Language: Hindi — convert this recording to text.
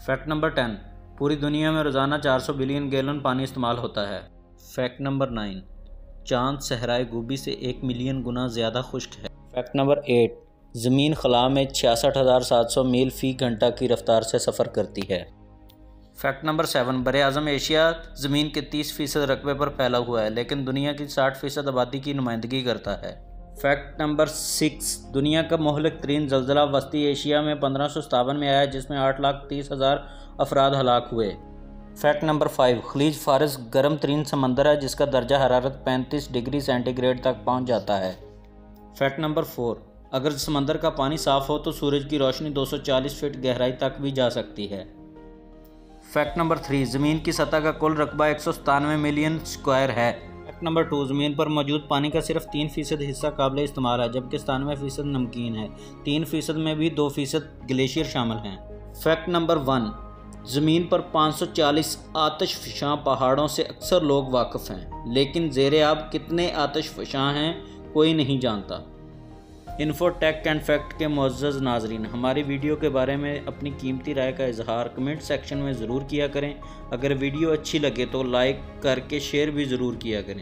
फैक्ट नंबर 10, पूरी दुनिया में रोज़ाना 400 बिलियन गैलन पानी इस्तेमाल होता है। फैक्ट नंबर 9, चाँद सहराए गोबी से 1 मिलियन गुना ज़्यादा खुश्क है। फैक्ट नंबर 8, ज़मीन खला में 66,700 मील फ़ी घंटा की रफ्तार से सफ़र करती है। फैक्ट नंबर 7, बर-ए-आज़म एशिया ज़मीन के 30% रकबे पर फैला हुआ है, लेकिन दुनिया की 60% आबादी की नुमाइंदगी करता है। फैक्ट नंबर 6, दुनिया का मोहलिक तरीन ज़लज़ला वस्ती एशिया में 1557 में आया, जिसमें 8,30,000 अफराद हलाक हुए। फैक्ट नंबर 5, खलीज फारस गर्म तरीन समंदर है, जिसका दर्जा हरारत 35 डिग्री सेंटीग्रेड तक पहुँच जाता है। फैक्ट नंबर 4, अगर समंदर का पानी साफ़ हो तो सूरज की रोशनी 240 फीट गहराई तक भी जा सकती है। फैक्ट नंबर 3, ज़मीन की सतह का कुल रकबा 197 मिलियन स्क्वायर है। फैक्ट नंबर 2, ज़मीन पर मौजूद पानी का सिर्फ 3% हिस्सा काबिल इस्तेमाल है, जबकि 97% नमकीन है। 3% में भी 2% ग्लेशियर शामिल हैं। फैक्ट नंबर 1, ज़मीन पर 540 आतिशफ़शां पहाड़ों से अक्सर लोग वाकिफ़ हैं, लेकिन ज़ेरे आब कितने आतिशफ़शां हैं कोई नहीं जानता। इन्फो टेक एंड फैक्ट के मुअज़्ज़ज़ नाज़रीन, हमारी वीडियो के बारे में अपनी कीमती राय का इजहार कमेंट सेक्शन में ज़रूर किया करें। अगर वीडियो अच्छी लगे तो लाइक करके शेयर भी ज़रूर किया करें।